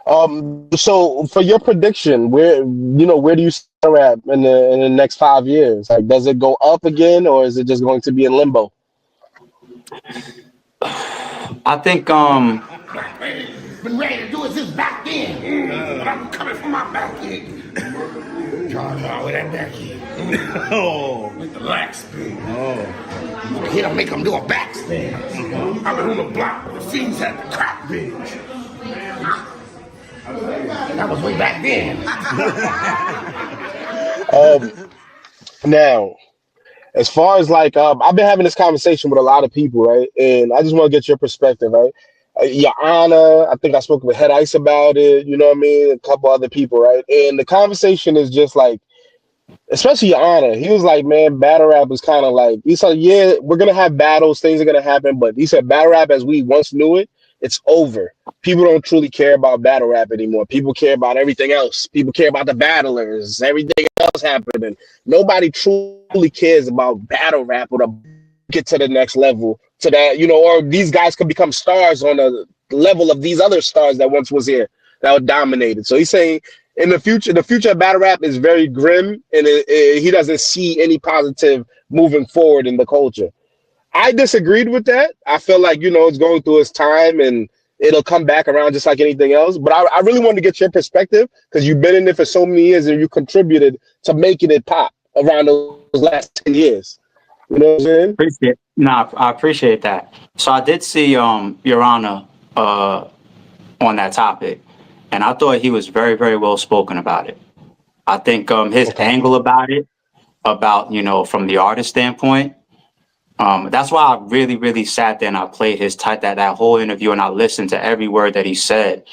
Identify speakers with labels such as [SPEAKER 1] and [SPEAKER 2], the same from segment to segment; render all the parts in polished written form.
[SPEAKER 1] So for your prediction, where do you see rap in the next 5 years? Like, does it go up again, or is it just going to be in limbo?
[SPEAKER 2] I think
[SPEAKER 3] Been ready to do it since back then. But I'm coming from my back end. Charge out with that back end. Oh. With the lag spin. Oh. Hit him, make him do a backspin. I've been on the block where the fiends had the crack binge. That was way back then.
[SPEAKER 1] Um, Now, as far as like, I've been having this conversation with a lot of people, right? And I just want to get your perspective, right? Your Honor, I think I spoke with Head Ice about it. You know what I mean? A couple other people, right? And the conversation is just like, especially Your Honor, he was like, man, battle rap is kind of like, he said, yeah, we're gonna have battles, things are gonna happen, but he said battle rap as we once knew it, it's over. People don't truly care about battle rap anymore. People care about everything else. People care about the battlers, everything else happening. Nobody truly cares about battle rap or to get to the next level, to that, or these guys could become stars on the level of these other stars that once was here that were dominated. So he's saying in the future of battle rap is very grim, and he doesn't see any positive moving forward in the culture. I disagreed with that. I feel like, it's going through its time and it'll come back around just like anything else. But I really wanted to get your perspective because you've been in it for so many years and you contributed to making it pop around those last 10 years. You know what I'm saying?
[SPEAKER 2] I appreciate that. So I did see Your Honor on that topic, and I thought he was very, very well spoken about it. I think his
[SPEAKER 1] Okay.
[SPEAKER 2] angle about it, about from the artist standpoint, that's why I really, really sat there and I played that whole interview and I listened to every word that he said,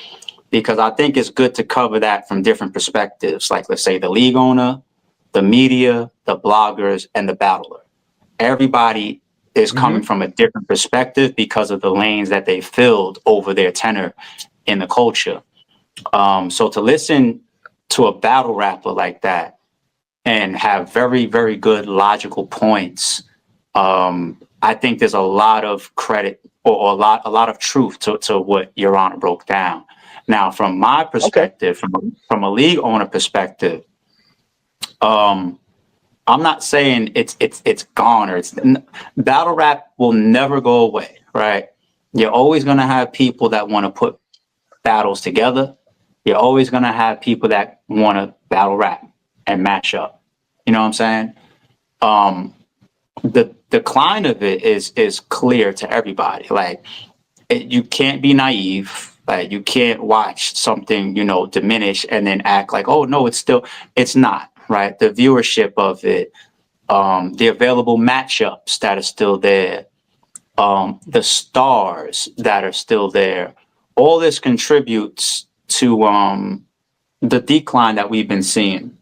[SPEAKER 2] because I think it's good to cover that from different perspectives. Like, let's say the league owner, the media, the bloggers, and the battler. Everybody is coming
[SPEAKER 1] Hmm.
[SPEAKER 2] from a different perspective because of the lanes that they filled over their tenure in the culture. So to listen to a battle rapper like that and have very, very good logical points, I think there's a lot of credit or a lot of truth to what Your Honor broke down. Now, from my
[SPEAKER 1] Okay.
[SPEAKER 2] perspective, from a league owner perspective, um, I'm not saying it's gone or battle rap will never go away, right? You're always gonna have people that want to put battles together. You're always gonna have people that want to battle rap and match up. You know what I'm saying? Um, the decline of it is clear to everybody. Like, you can't be naive. Like, you can't watch something diminish and then act like, oh no, it's not, right? The viewership of it, the available matchups that are still there, the stars that are still there, all this contributes to the decline that we've been seeing.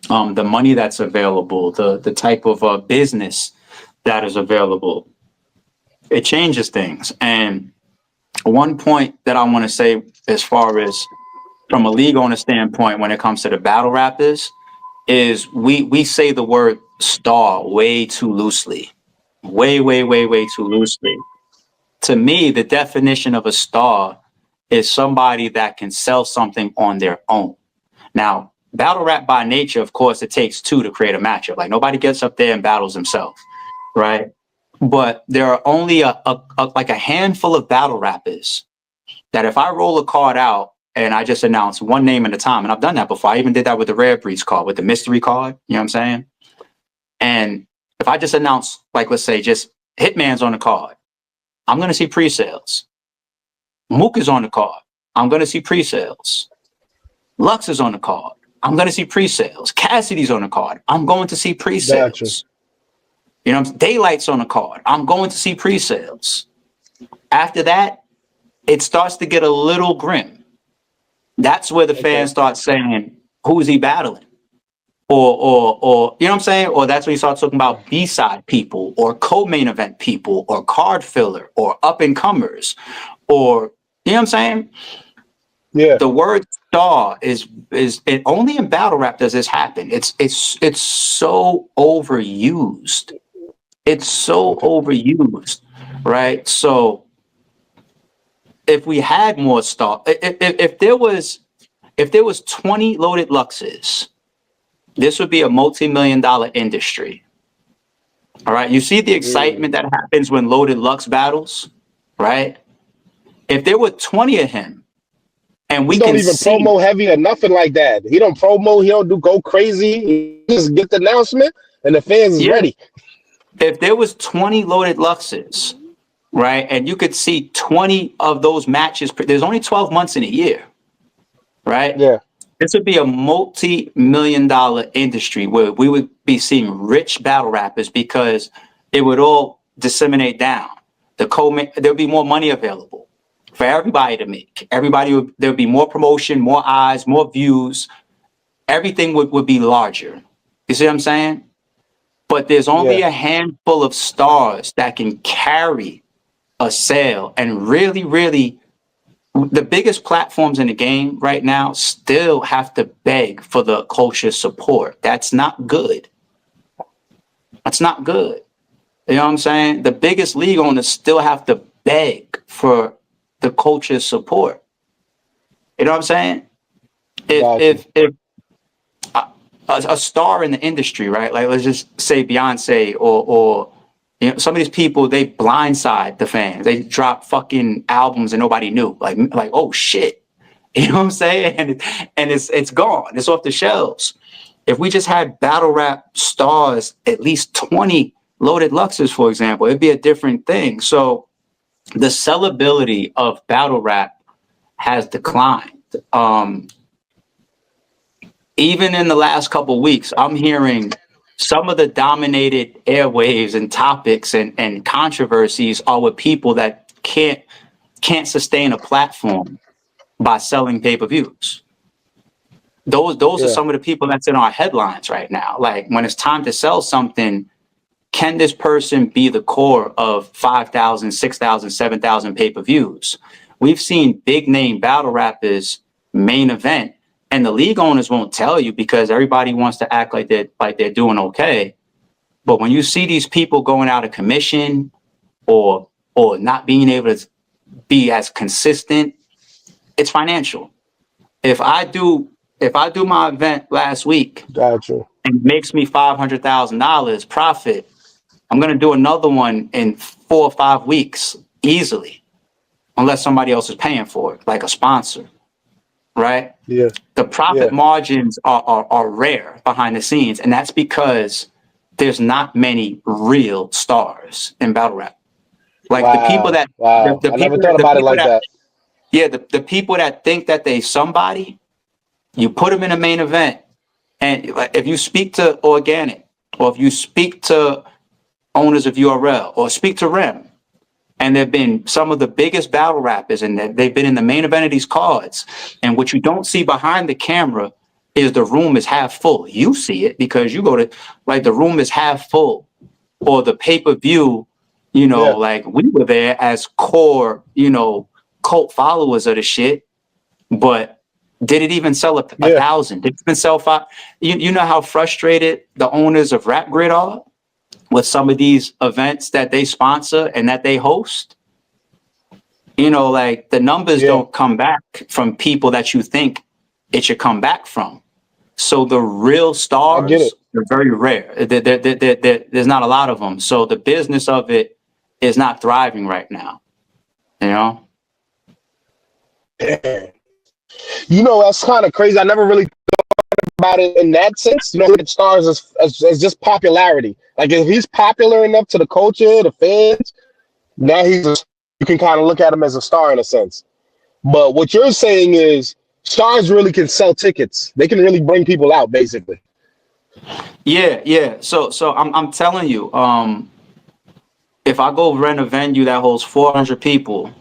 [SPEAKER 2] The money that's available, the type of business that is available, it changes things. And one point that I want to say, as far as from a league owner standpoint, when it comes to the battle rappers, is we say the word star way too loosely, way, way, way, way too loosely. To me, the definition of a star is somebody that can sell something on their own. Now, battle rap by nature, of course, it takes two to create a matchup. Like, nobody gets up there and battles himself, right? But there are only like a handful of battle rappers that if I roll a card out and I just announce one name at a time, and I've done that before. I even did that with the Rare Breeds card, with the mystery card. You know what I'm saying? And if I just announce, like, let's say just Hitman's on the card, I'm going to see pre-sales. Mook is on the card. I'm going to see pre-sales. Lux is on the card. I'm going to see pre-sales. Cassidy's on the card. I'm going to see
[SPEAKER 1] Gotcha.
[SPEAKER 2] pre-sales. Daylight's on the card. I'm going to see pre-sales. After that, it starts to get a little grim. That's where the
[SPEAKER 1] Okay.
[SPEAKER 2] fans start saying, who is he battling? Or you know what I'm saying? Or that's when you start talking about B-side people or co-main event people or card filler or up-and-comers or, you know what I'm saying?
[SPEAKER 1] Yeah.
[SPEAKER 2] The word star is it only in battle rap does this happen. It's so overused. It's so
[SPEAKER 1] Okay.
[SPEAKER 2] overused, right? So if we had more stars, if there was 20 loaded Luxes, this would be a multi-million-dollar industry. All right. You see the excitement that happens when loaded Lux battles, right? If there were 20 of him, and we
[SPEAKER 1] He don't
[SPEAKER 2] can
[SPEAKER 1] even
[SPEAKER 2] see,
[SPEAKER 1] promo heavy or nothing like that. He don't promo. He don't do go crazy. He just get the announcement, and the fans is
[SPEAKER 2] yeah,
[SPEAKER 1] ready.
[SPEAKER 2] if there was 20 loaded Luxes, right, and you could see 20 of those matches, there's only 12 months in a year, right?
[SPEAKER 1] Yeah.
[SPEAKER 2] This would be a multi-million-dollar industry where we would be seeing rich battle rappers because it would all disseminate down. There'll be more money available for everybody to make. There'll be more promotion, more eyes, more views. Everything would be larger. You see what I'm saying? But there's only a handful of stars that can carry a sale, and really, really, the biggest platforms in the game right now still have to beg for the culture support. That's not good. That's not good. You know what I'm saying? The biggest league owners still have to beg for the culture support. You know what I'm saying? If a star in the industry, right? Like, let's just say Beyonce or you know, some of these people, they blindside the fans. They drop fucking albums and nobody knew. Like oh shit. You know what I'm saying? And it's gone. It's off the shelves. If we just had battle rap stars, at least 20 loaded Luxes, for example, it'd be a different thing. So the sellability of battle rap has declined. Even in the last couple of weeks, I'm hearing some of the dominated airwaves and topics and controversies are with people that can't sustain a platform by selling pay-per-views. Those are some of the people that's in our headlines right now. Like, when it's time to sell something, can this person be the core of 5,000, 6,000, 7,000 pay-per-views? We've seen big name battle rappers main event, and the league owners won't tell you because everybody wants to act like they're doing okay. But when you see these people going out of commission or not being able to be as consistent, it's financial. If I do my event last week
[SPEAKER 1] Gotcha.
[SPEAKER 2] and it makes me $500,000 profit, I'm gonna do another one in 4 or 5 weeks easily, unless somebody else is paying for it, like a sponsor. Right?
[SPEAKER 1] Yeah.
[SPEAKER 2] The profit margins are rare behind the scenes, and that's because there's not many real stars in battle rap. Like the people that
[SPEAKER 1] I never thought about it like that.
[SPEAKER 2] Yeah, the people that think that they somebody, you put them in a main event, and if you speak to Organic, or if you speak to owners of URL, or speak to Rem, and they've been some of the biggest battle rappers, and they've been in the main event of these cards. And what you don't see behind the camera is the room is half full. You see it because you go to, like, the room is half full, or the pay-per-view, you know, like, we were there as core, you know, cult followers of the shit, but did it even sell a 1,000? Did it even sell 5? You know how frustrated the owners of Rap Grid are with some of these events that they sponsor and that they host? You know, like, the numbers don't come back from people that you think it should come back from. So the real stars are very rare. There's not a lot of them. So the business of it is not thriving right now. You know?
[SPEAKER 1] You know, that's kind of crazy. I never really thought about it in that sense. You know, look at stars as just popularity. Like, if he's popular enough to the culture, the fans, now you can kind of look at him as a star in a sense. But what you're saying is stars really can sell tickets. They can really bring people out, basically.
[SPEAKER 2] Yeah. So I'm telling you, if I go rent a venue that holds 400 people,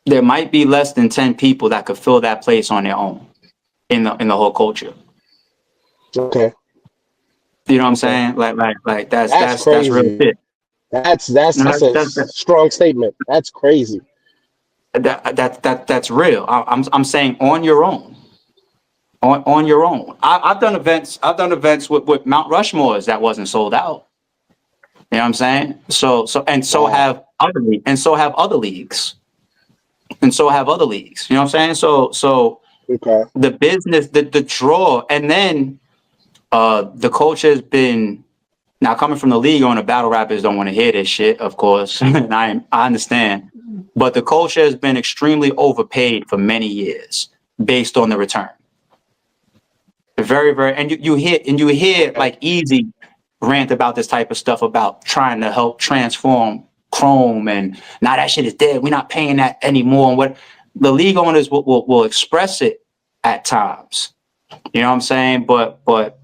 [SPEAKER 2] there might be less than 10 people that could fill that place on their own in the whole culture.
[SPEAKER 1] Okay.
[SPEAKER 2] You know what I'm saying? Like that's
[SPEAKER 1] crazy.
[SPEAKER 2] real shit.
[SPEAKER 1] That's a strong statement. That's crazy.
[SPEAKER 2] That's real. I'm saying on your own. On your own. I've done events with Mount Rushmore's that wasn't sold out. You know what I'm saying? So
[SPEAKER 1] Wow.
[SPEAKER 2] have other leagues. And so have other leagues. You know what I'm saying? So
[SPEAKER 1] Okay.
[SPEAKER 2] the business, the draw, and then the culture has been, now coming from the league on, the battle rappers don't want to hear this shit, of course. And I understand. But the culture has been extremely overpaid for many years based on the return. Very, very, and you hear like Easy rant about this type of stuff, about trying to help transform Chrome, and now that shit is dead. We're not paying that anymore. And what the league owners will express it at times. You know what I'm saying? But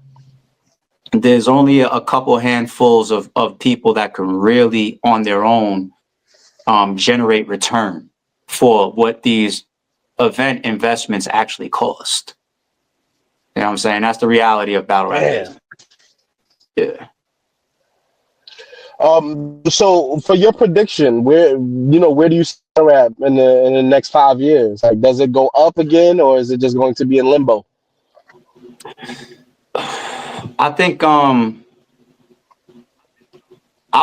[SPEAKER 2] there's only a couple handfuls of people that can really on their own generate return for what these event investments actually cost. You know what I'm saying? That's the reality of battle rap business. Yeah.
[SPEAKER 1] So for your prediction, where do you see rap in the next 5 years? Like, does it go up again, or is it just going to be in limbo?
[SPEAKER 2] I think I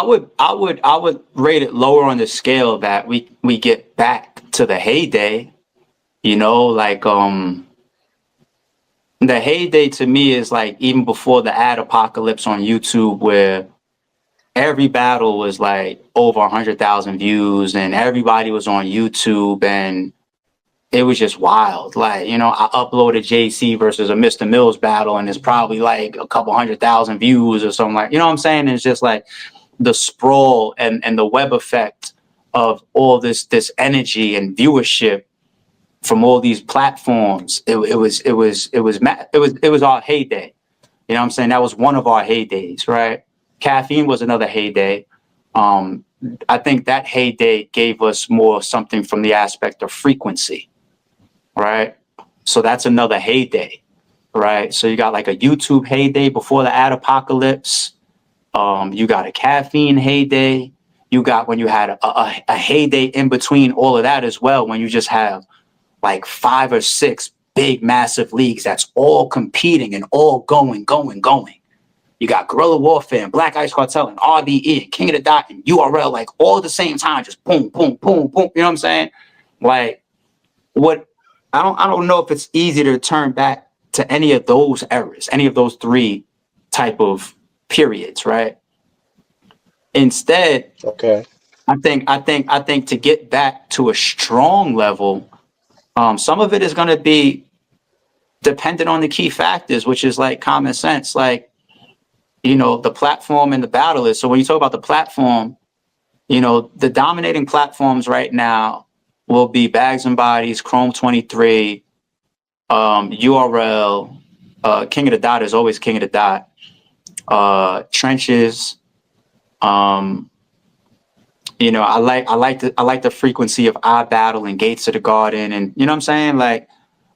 [SPEAKER 2] would rate it lower on the scale that we get back to the heyday. You know, like the heyday to me is like even before the ad apocalypse on YouTube, where every battle was like over 100,000 views and everybody was on YouTube, and it was just wild. Like, you know, I uploaded JC versus a Mr. Mills battle and it's probably like a couple 100,000 views or something, like, you know what I'm saying? It's just like the sprawl and the web effect of all this energy and viewership from all these platforms. It was our heyday. You know what I'm saying? That was one of our heydays, right? Caffeine was another heyday. I think that heyday gave us more something from the aspect of frequency, right? So that's another heyday, right? So you got like a YouTube heyday before the ad apocalypse. You got a caffeine heyday. You got when you had a heyday in between all of that as well, when you just have like 5 or 6 big, massive leagues that's all competing and all going. You got Guerrilla Warfare and Black Ice Cartel and RBE and King of the Dot and URL, like all at the same time, just boom, boom, boom, boom. You know what I'm saying? Like, what I don't know if it's easy to turn back to any of those eras, any of those 3 type of periods, right? Instead,
[SPEAKER 1] Okay.
[SPEAKER 2] I think to get back to a strong level, some of it is going to be dependent on the key factors, which is like common sense, like, you know, the platform and the battle is. So when you talk about the platform, you know, the dominating platforms right now will be Bags and Bodies, Chrome 23, URL, King of the Dot is always King of the Dot, Trenches. You know, I like the frequency of iBattle and Gates of the Garden, and you know what I'm saying? Like,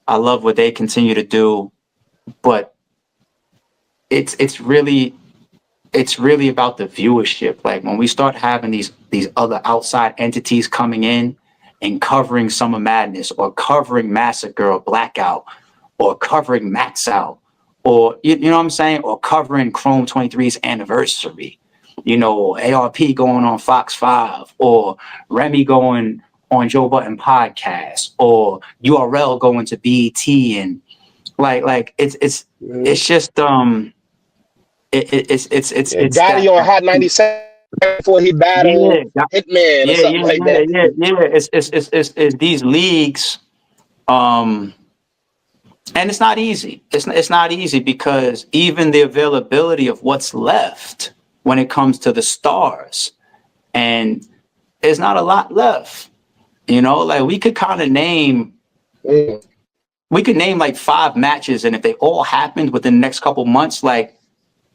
[SPEAKER 2] I love what they continue to do, but it's really about the viewership. Like, when we start having these other outside entities coming in and covering Summer Madness, or covering Massacre or Blackout, or covering Max Out, or you know what I'm saying, or covering Chrome 23's anniversary, you know, ARP going on Fox 5, or Remy going on Joe Budden podcast, or URL going to BET, and like it's just it's
[SPEAKER 1] Gotti
[SPEAKER 2] that
[SPEAKER 1] on Hot 97 before he battled Hitman or something like that.
[SPEAKER 2] It's these leagues, and it's not easy. It's not easy because even the availability of what's left when it comes to the stars, and there's not a lot left. You know, like we could name like 5 matches, and if they all happened within the next couple months, like,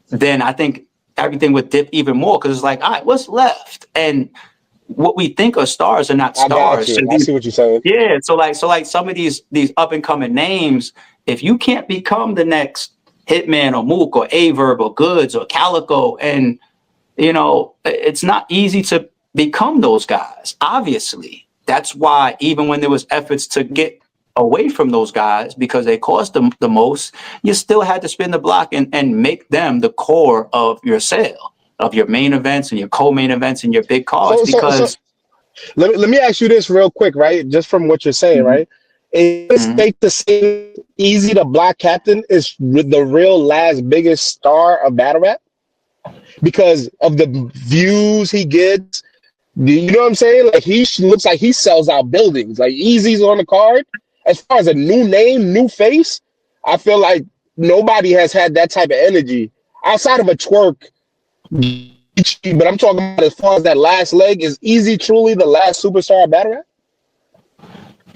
[SPEAKER 2] then I think everything would dip even more, because it's like, all right, what's left? And what we think are stars are not
[SPEAKER 1] I got
[SPEAKER 2] stars.
[SPEAKER 1] you. I see what you're saying.
[SPEAKER 2] Yeah, so like some of these up and coming names, if you can't become the next Hitman or Mook or Averb or Goods or Calico, and you know, it's not easy to become those guys. Obviously, that's why even when there was efforts to get away from those guys because they cost them the most, you still had to spin the block and make them the core of your sale. of your main events and your co-main events and your big cards
[SPEAKER 1] So
[SPEAKER 2] because
[SPEAKER 1] let me ask you this real quick, right? Just from what you're saying,
[SPEAKER 2] Mhm,
[SPEAKER 1] right? Is it
[SPEAKER 2] mhm.
[SPEAKER 1] safe to say Easy the Black Captain is the real last biggest star of battle rap because of the views he gets? You know what I'm saying? Like looks like he sells out buildings. Like Easy's on the card. As far as a new name, new face, I feel like nobody has had that type of energy outside of a twerk. But I'm talking about as far as that last leg. Is Easy truly the last superstar of battle rap?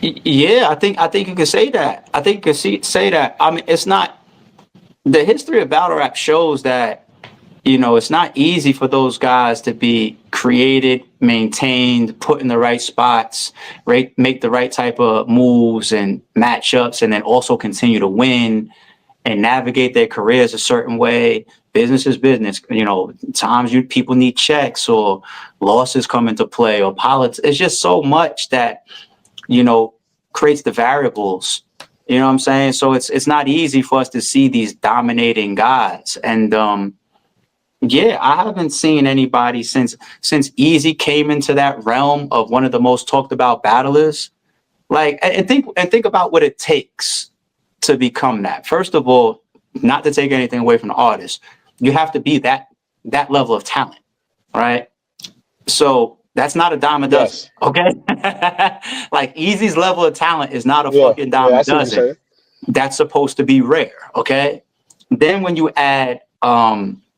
[SPEAKER 2] Yeah, I think you can say that. I think you can say that. I mean, it's not the history of battle rap shows that it's not easy for those guys to be created, maintained, put in the right spots, right, make the right type of moves and matchups, and then also continue to win and navigate their careers a certain way. Business is business. Times people need checks or losses come into play or politics. It's just so much that you know, creates the variables. You know what I'm saying? So it's not easy for us to see these dominating guys. And yeah, I haven't seen anybody since Easy came into that realm of one of the most talked about battlers. Like, and think about what it takes to become that. First of all, not to take anything away from the artist, you have to be that level of talent, right? So that's not a dime a dozen,
[SPEAKER 1] Yes.
[SPEAKER 2] okay? Like Easy's level of talent is not a
[SPEAKER 1] Yeah.
[SPEAKER 2] fucking
[SPEAKER 1] Yeah.
[SPEAKER 2] dime a
[SPEAKER 1] I see what you're
[SPEAKER 2] dozen.
[SPEAKER 1] saying.
[SPEAKER 2] That's supposed to be rare, okay? Then when you add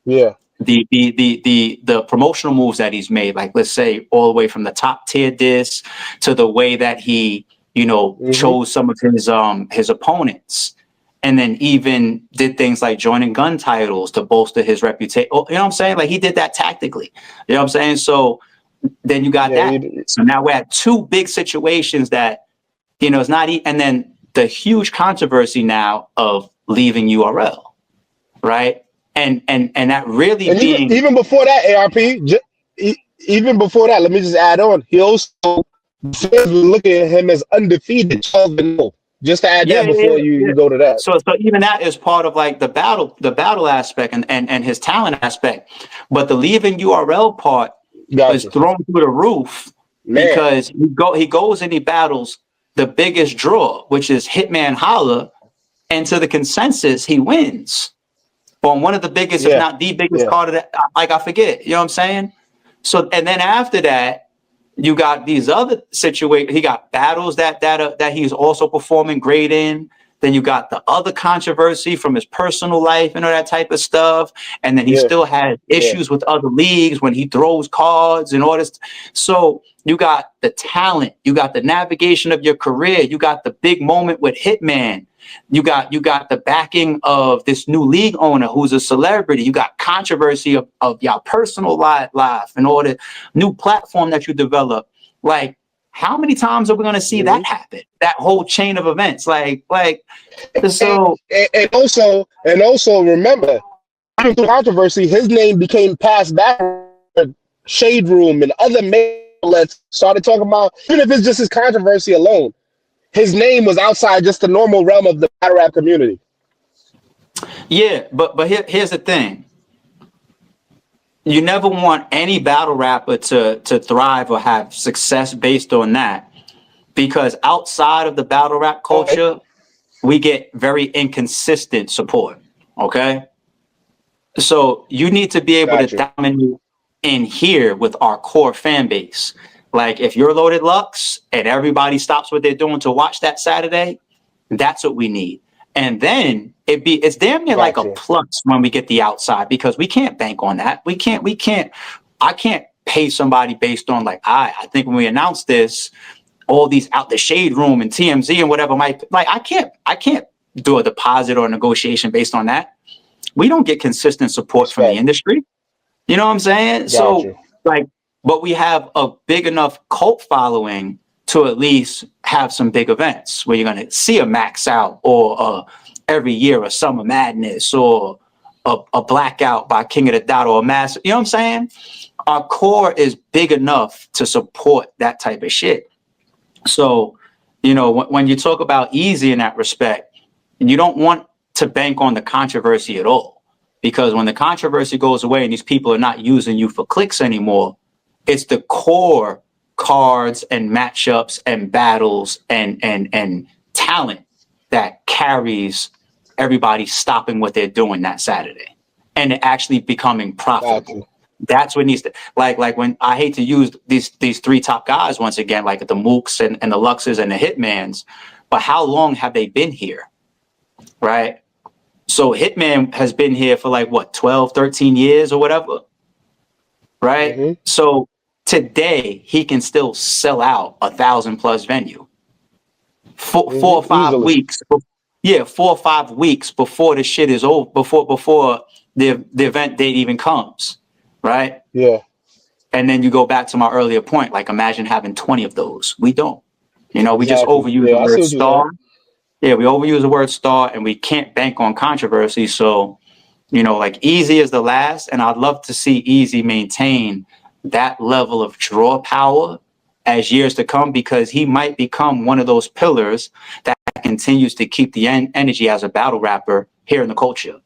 [SPEAKER 1] Yeah.
[SPEAKER 2] the promotional moves that he's made, like let's say all the way from the top tier disc to the way that he
[SPEAKER 1] Hmm.
[SPEAKER 2] chose some of his opponents, and then even did things like joining gun titles to bolster his reputation. You know what I'm saying? Like he did that tactically. You know what I'm saying? So then you got
[SPEAKER 1] Yeah.
[SPEAKER 2] that. So now we're at two big situations that it's not. And then the huge controversy now of leaving URL, right? And that really
[SPEAKER 1] And
[SPEAKER 2] being
[SPEAKER 1] even before that, even before that, let me just add on. He also fans were looking at him as undefeated. 12-0. Just to add
[SPEAKER 2] yeah,
[SPEAKER 1] that
[SPEAKER 2] yeah, yeah,
[SPEAKER 1] before you
[SPEAKER 2] yeah.
[SPEAKER 1] go to that.
[SPEAKER 2] So even that is part of like the battle aspect and his talent aspect. But the leaving URL part is
[SPEAKER 1] Gotcha.
[SPEAKER 2] thrown through the roof
[SPEAKER 1] Man.
[SPEAKER 2] because he goes and he battles the biggest draw, which is Hitman Holla, and to the consensus, he wins on one of the biggest, if
[SPEAKER 1] Yeah.
[SPEAKER 2] not the biggest
[SPEAKER 1] Yeah.
[SPEAKER 2] card of that. Like I forget, you know what I'm saying? So and then after that, you got these other situations. He got battles that he's also performing great in. Then you got the other controversy from his personal life and all that type of stuff. And then he
[SPEAKER 1] Yeah.
[SPEAKER 2] still has
[SPEAKER 1] Yeah.
[SPEAKER 2] issues with other leagues when he throws cards and all this. So you got the talent, you got the navigation of your career, you got the big moment with Hitman. You got the backing of this new league owner who's a celebrity. You got controversy of your personal life and all the new platform that you develop. Like, how many times are we going to see
[SPEAKER 1] Hmm.
[SPEAKER 2] that happen? That whole chain of events, like
[SPEAKER 1] And,
[SPEAKER 2] so.
[SPEAKER 1] and also remember, through controversy, his name became passed back. Shade Room and other outlets started talking about, even if it's just his controversy alone, his name was outside just the normal realm of the battle rap community.
[SPEAKER 2] Yeah, but here's the thing. You never want any battle rapper to thrive or have success based on that, because outside of the battle rap
[SPEAKER 1] Okay.
[SPEAKER 2] culture, we get very inconsistent support. Okay. So you need to be able to
[SPEAKER 1] Got you.
[SPEAKER 2] dominate in here with our core fan base. Like if you're Loaded Lux and everybody stops what they're doing to watch that Saturday, that's what we need. And then it's damn near like
[SPEAKER 1] Got
[SPEAKER 2] a
[SPEAKER 1] you.
[SPEAKER 2] plus when we get the outside, because we can't bank on that. I can't pay somebody based on like, I think when we announce this, all these out the shade room and TMZ and whatever might, like, I can't do a deposit or a negotiation based on that. We don't get consistent support from the
[SPEAKER 1] Respect.
[SPEAKER 2] industry. You know what I'm saying?
[SPEAKER 1] Got
[SPEAKER 2] So
[SPEAKER 1] you.
[SPEAKER 2] like, but we have a big enough cult following to at least have some big events where you're going to see a Max Out or every year a Summer Madness or a Blackout by King of the Dot or a Mass. You know what I'm saying? Our core is big enough to support that type of shit. So, when you talk about Easy in that respect, you don't want to bank on the controversy at all. Because when the controversy goes away and these people are not using you for clicks anymore, it's the core cards and matchups and battles and talent that carries everybody stopping what they're doing that Saturday and actually becoming profitable. That's what needs to, like when I hate to use these three top guys once again, like the Mooks and the Luxes and the Hitmans, but how long have they been here? Right? So Hitman has been here for like what, 12, 13 years or whatever. Right?
[SPEAKER 1] Mm-hmm.
[SPEAKER 2] So today he can still sell out 1,000+ venue. 4 or 5
[SPEAKER 1] Easily.
[SPEAKER 2] weeks. Yeah, 4 or 5 weeks before the shit is over, before the event date even comes. Right?
[SPEAKER 1] Yeah.
[SPEAKER 2] And then you go back to my earlier point, like imagine having 20 of those. We don't. You know, we just
[SPEAKER 1] Exactly.
[SPEAKER 2] overuse
[SPEAKER 1] Yeah,
[SPEAKER 2] the
[SPEAKER 1] I see
[SPEAKER 2] word
[SPEAKER 1] what you're
[SPEAKER 2] star.
[SPEAKER 1] saying.
[SPEAKER 2] Yeah, we overuse the word star and we can't bank on controversy. So, you know, like Easy is the last, and I'd love to see Easy maintain that level of draw power as years to come, because he might become one of those pillars that continues to keep the energy as a battle rapper here in the culture.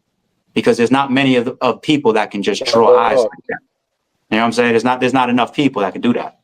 [SPEAKER 2] Because there's not many of people that can just draw eyes like that. You know what I'm saying? There's not enough people that can do that.